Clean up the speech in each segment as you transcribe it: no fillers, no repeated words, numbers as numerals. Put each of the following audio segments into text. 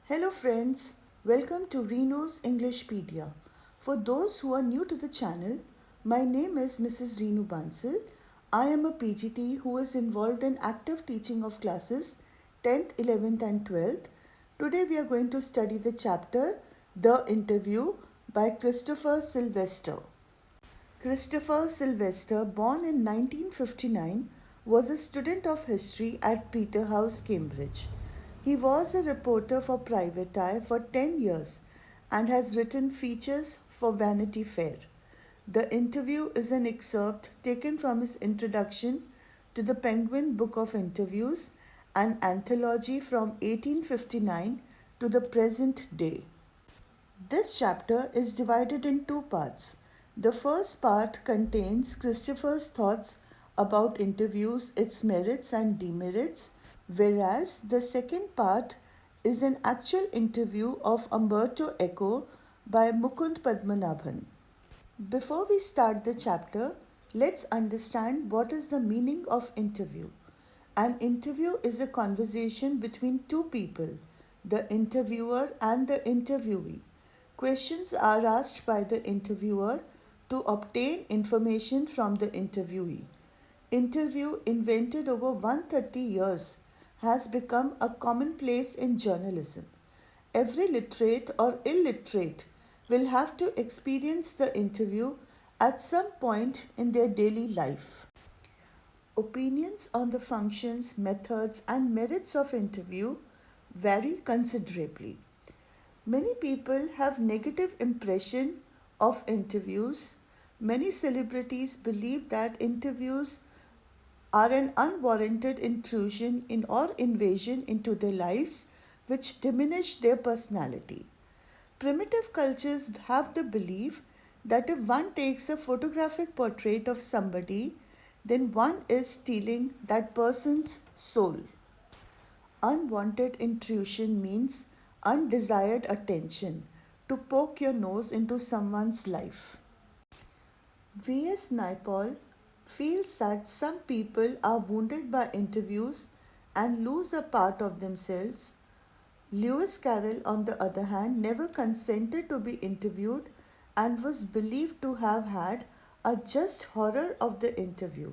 Hello friends, welcome to Renu's Englishpedia. For those who are new to the channel, my name is Mrs. Renu Bansal. I am a PGT who is involved in active teaching of classes 10th, 11th and 12th. Today we are going to study the chapter The Interview by Christopher Silvester. Christopher Silvester, born in 1959, was a student of history at Peterhouse, Cambridge. He was a reporter for Private Eye for 10 years and has written features for Vanity Fair. The Interview is an excerpt taken from his introduction to the Penguin Book of Interviews, an anthology from 1859 to the present day. This chapter is divided in two parts. The first part contains Christopher's thoughts about interviews, its merits and demerits, whereas the second part is an actual interview of Umberto Eco by Mukund Padmanabhan. Before we start the chapter, let's understand what is the meaning of interview. An interview is a conversation between two people, the interviewer and the interviewee. Questions are asked by the interviewer to obtain information from the interviewee. Interview, invented over 130 years, has become a commonplace in journalism. Every literate or illiterate will have to experience the interview at some point in their daily life. Opinions on the functions, methods, and merits of interview vary considerably. Many people have negative impression of interviews. Many celebrities believe that interviews are an unwarranted intrusion in or invasion into their lives which diminish their personality. Primitive cultures have the belief that if one takes a photographic portrait of somebody, then one is stealing that person's soul. Unwanted intrusion means undesired attention, to poke your nose into someone's life. V.S. Naipaul feels that some people are wounded by interviews and lose a part of themselves. Lewis Carroll, on the other hand, never consented to be interviewed and was believed to have had a just horror of the interview.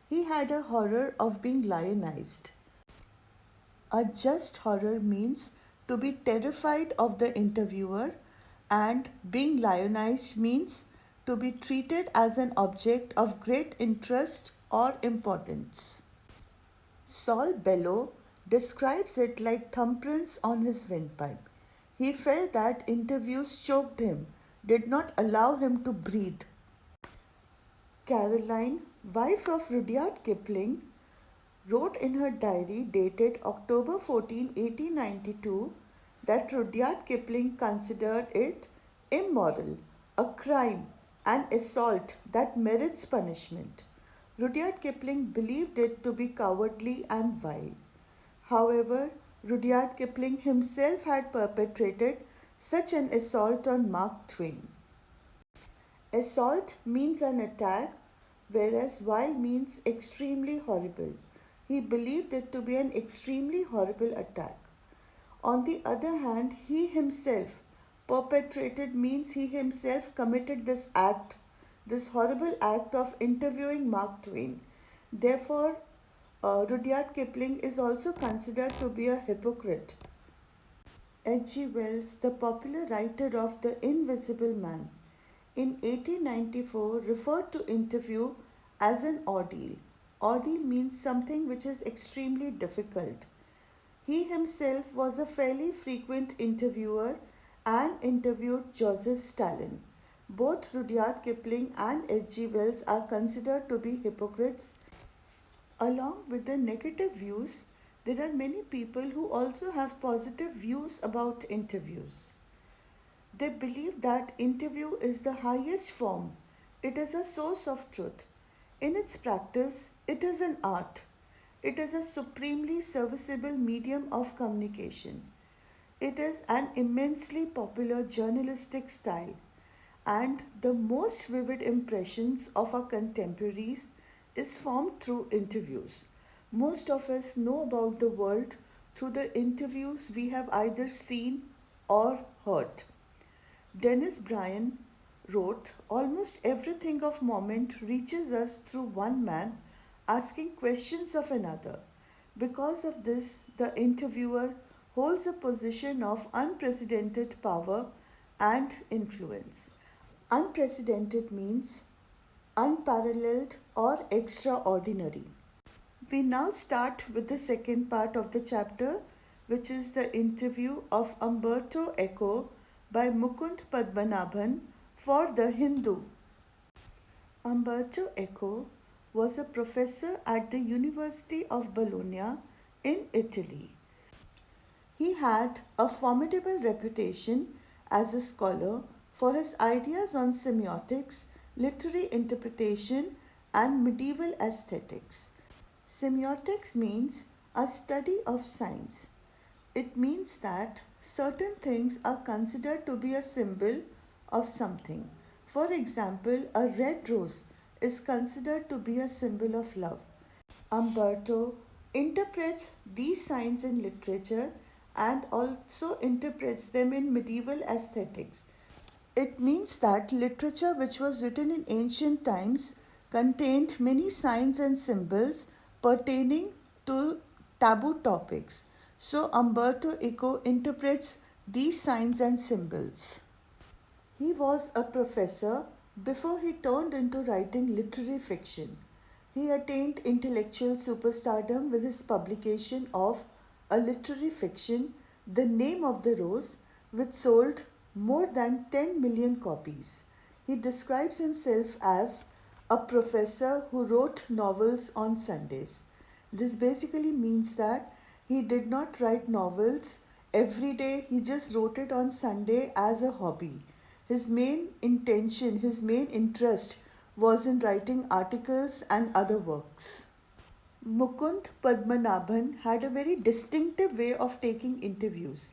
He had a horror of being lionized. A just horror means to be terrified of the interviewer, and being lionized means to be treated as an object of great interest or importance. Saul Bellow describes it like thumbprints on his windpipe. He felt that interviews choked him, did not allow him to breathe. Caroline, wife of Rudyard Kipling, wrote in her diary dated October 14, 1892, that Rudyard Kipling considered it immoral, a crime, an assault that merits punishment. Rudyard Kipling believed it to be cowardly and vile. However, Rudyard Kipling himself had perpetrated such an assault on Mark Twain. Assault means an attack, whereas vile means extremely horrible. He believed it to be an extremely horrible attack. On the other hand, he himself perpetrated means he himself committed this act, this horrible act of interviewing Mark Twain. Therefore, Rudyard Kipling is also considered to be a hypocrite. H.G. Wells, the popular writer of The Invisible Man, in 1894 referred to interview as an ordeal. Ordeal means something which is extremely difficult. He himself was a fairly frequent interviewer and interviewed Joseph Stalin. Both Rudyard Kipling and H.G. Wells are considered to be hypocrites. Along with the negative views, there are many people who also have positive views about interviews. They believe that interview is the highest form. It is a source of truth. In its practice, it is an art. It is a supremely serviceable medium of communication. It is an immensely popular journalistic style, and the most vivid impressions of our contemporaries is formed through interviews. Most of us know about the world through the interviews we have either seen or heard. Dennis Bryan wrote, almost everything of moment reaches us through one man asking questions of another. Because of this, the interviewer holds a position of unprecedented power and influence. Unprecedented means unparalleled or extraordinary. We now start with the second part of the chapter, which is the interview of Umberto Eco by Mukund Padmanabhan for The Hindu. Umberto Eco was a professor at the University of Bologna in Italy. He had a formidable reputation as a scholar for his ideas on semiotics, literary interpretation, and medieval aesthetics. Semiotics means a study of signs. It means that certain things are considered to be a symbol of something. For example, a red rose is considered to be a symbol of love. Umberto interprets these signs in literature and also interprets them in medieval aesthetics. It means that literature which was written in ancient times contained many signs and symbols pertaining to taboo topics. So Umberto Eco interprets these signs and symbols. He was a professor before he turned into writing literary fiction. He attained intellectual superstardom with his publication of a literary fiction, The Name of the Rose, which sold more than 10 million copies. He describes himself as a professor who wrote novels on Sundays. This basically means that he did not write novels every day, he just wrote it on Sunday as a hobby. His main intention, his main interest was in writing articles and other works. Mukund Padmanabhan had a very distinctive way of taking interviews.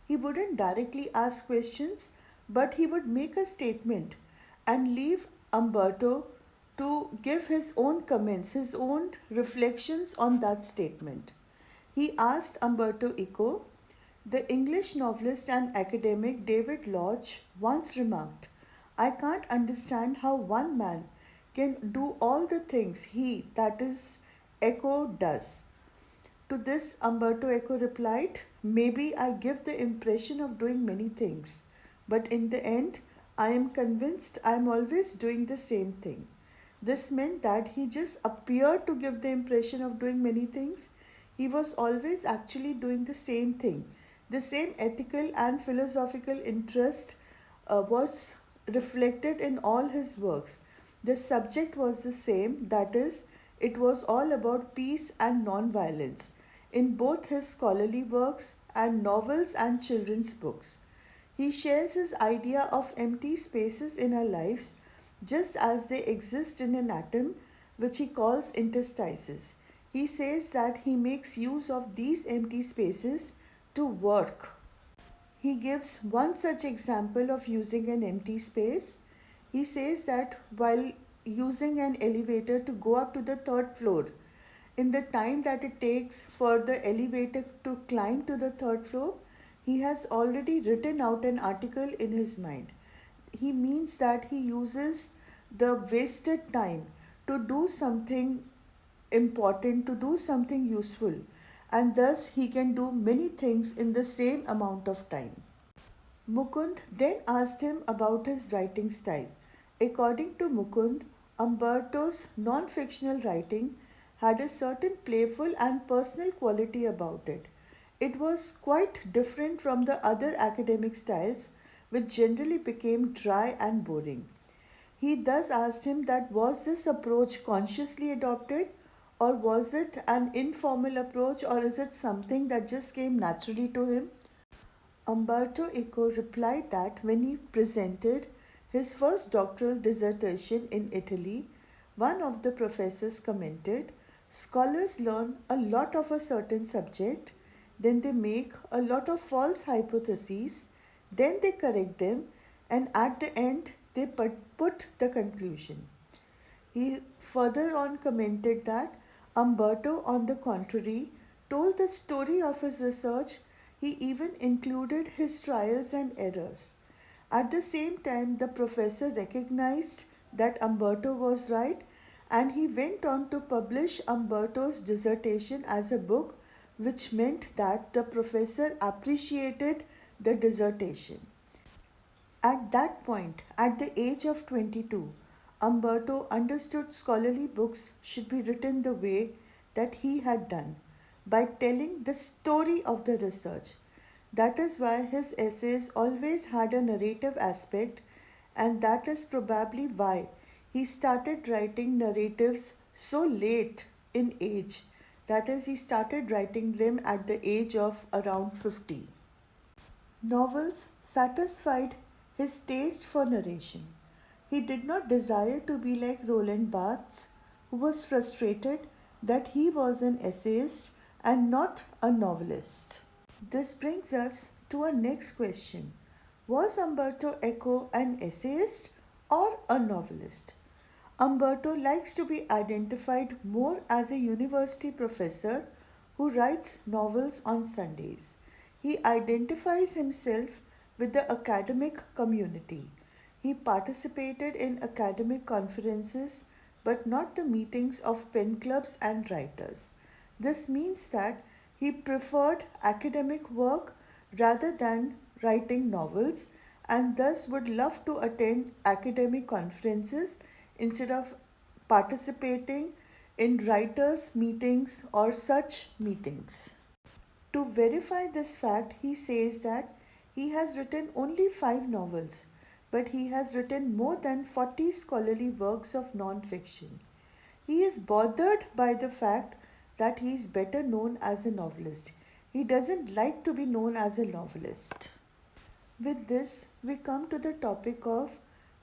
He wouldn't directly ask questions, but he would make a statement and leave Umberto to give his own comments, his own reflections on that statement. He asked Umberto Eco, the English novelist and academic David Lodge once remarked, I can't understand how one man can do all the things he, that is, Eco, does. To this, Umberto Eco replied, maybe I give the impression of doing many things, but in the end, I am convinced I am always doing the same thing. This meant that he just appeared to give the impression of doing many things. He was always actually doing the same thing. The same ethical and philosophical interest was reflected in all his works. The subject was the same, that is, it was all about peace and non-violence in both his scholarly works and novels and children's books. He shares his idea of empty spaces in our lives just as they exist in an atom, which he calls interstices. He says that he makes use of these empty spaces to work. He gives one such example of using an empty space. He says that while using an elevator to go up to the third floor, in the time that it takes for the elevator to climb to the third floor, he has already written out an article in his mind. He means that he uses the wasted time to do something important, to do something useful, and thus he can do many things in the same amount of time. Mukund then asked him about his writing style. According to Mukund, Umberto's non fictional writing had a certain playful and personal quality about it. It was quite different from the other academic styles, which generally became dry and boring. He thus asked him that was this approach consciously adopted, or was it an informal approach, or is it something that just came naturally to him? Umberto Eco replied that when he presented his first doctoral dissertation in Italy, one of the professors commented, scholars learn a lot of a certain subject, then they make a lot of false hypotheses, then they correct them, and at the end they put the conclusion. He further on commented that Umberto, on the contrary, told the story of his research, he even included his trials and errors. At the same time, the professor recognized that Umberto was right, and he went on to publish Umberto's dissertation as a book, which meant that the professor appreciated the dissertation. At that point, at the age of 22, Umberto understood scholarly books should be written the way that he had done, by telling the story of the research. That is why his essays always had a narrative aspect, and that is probably why he started writing narratives so late in age. That is, he started writing them at the age of around 50. Novels satisfied his taste for narration. He did not desire to be like Roland Barthes, who was frustrated that he was an essayist and not a novelist. This brings us to our next question. Was Umberto Eco an essayist or a novelist? Umberto likes to be identified more as a university professor who writes novels on Sundays. He identifies himself with the academic community. He participated in academic conferences but not the meetings of pen clubs and writers. This means that he preferred academic work rather than writing novels and thus would love to attend academic conferences instead of participating in writers' meetings or such meetings. To verify this fact, he says that he has written only 5 novels, but he has written more than 40 scholarly works of non fiction. He is bothered by the fact that he is better known as a novelist. He doesn't like to be known as a novelist. With this, we come to the topic of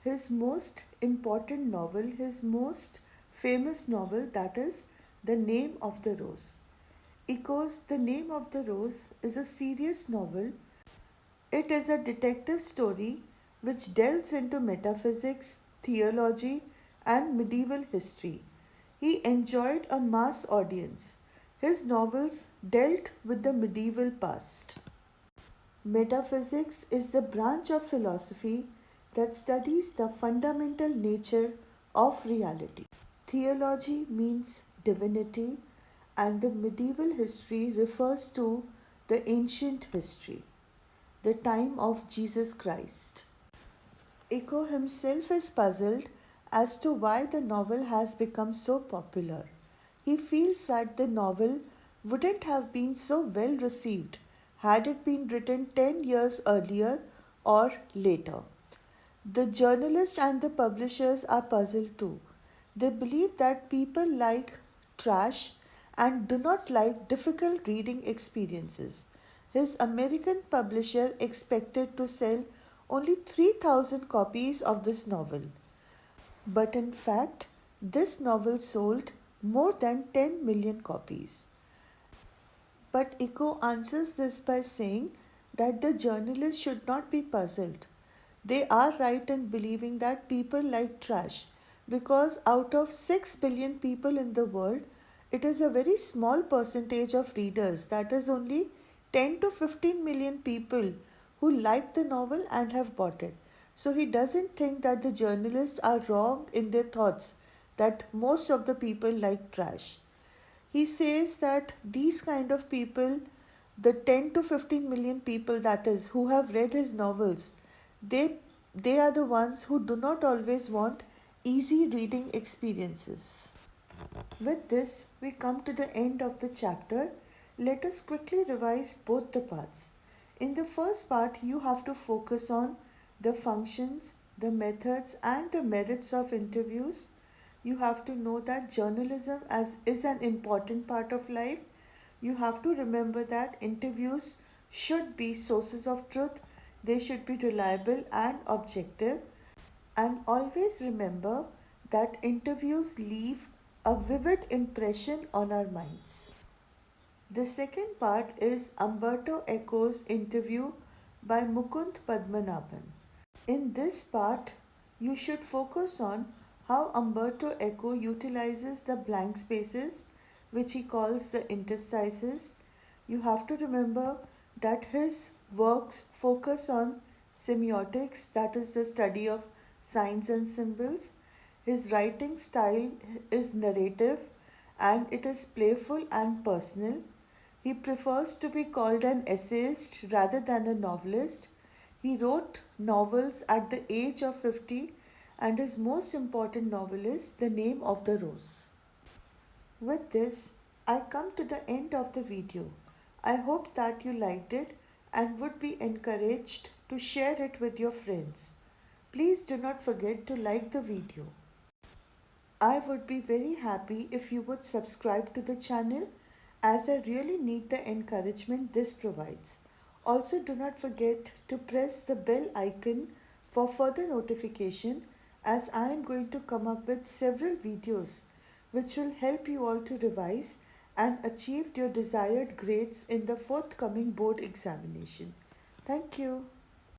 his most important novel, his most famous novel, that is The Name of the Rose. Eco's The Name of the Rose is a serious novel. It is a detective story which delves into metaphysics, theology, and medieval history. He enjoyed a mass audience. His novels dealt with the medieval past. Metaphysics is the branch of philosophy that studies the fundamental nature of reality. Theology means divinity, and the medieval history refers to the ancient history, the time of Jesus Christ. Eco himself is puzzled as to why the novel has become so popular. He feels that the novel wouldn't have been so well received had it been written 10 years earlier or later. The journalists and the publishers are puzzled too. They believe that people like trash and do not like difficult reading experiences. His American publisher expected to sell only 3,000 copies of this novel. But in fact, this novel sold more than 10 million copies. But Eco answers this by saying that the journalists should not be puzzled. They are right in believing that people like trash because out of 6 billion people in the world, it is a very small percentage of readers, that is only 10 to 15 million people who like the novel and have bought it. So he doesn't think that the journalists are wrong in their thoughts that most of the people like trash. He says that these kind of people, the 10 to 15 million people that is who have read his novels, they they are the ones who do not always want easy reading experiences. With this, we come to the end of the chapter. Let us quickly revise both the parts. In the first part, you have to focus on the functions, the methods, and the merits of interviews. You have to know that journalism is an important part of life. You have to remember that interviews should be sources of truth, they should be reliable and objective. And always remember that interviews leave a vivid impression on our minds. The second part is Umberto Eco's interview by Mukund Padmanabhan. In this part, you should focus on how Umberto Eco utilizes the blank spaces, which he calls the interstices, You have to remember that his works focus on semiotics, that is the study of signs and symbols. His writing style is narrative and it is playful and personal. He prefers to be called an essayist rather than a novelist. He wrote novels at the age of 50, and his most important novel is The Name of the Rose. With this, I come to the end of the video. I hope that you liked it and would be encouraged to share it with your friends. Please do not forget to like the video. I would be very happy if you would subscribe to the channel, as I really need the encouragement this provides. Also, do not forget to press the bell icon for further notification, as I am going to come up with several videos which will help you all to revise and achieve your desired grades in the forthcoming board examination. Thank you.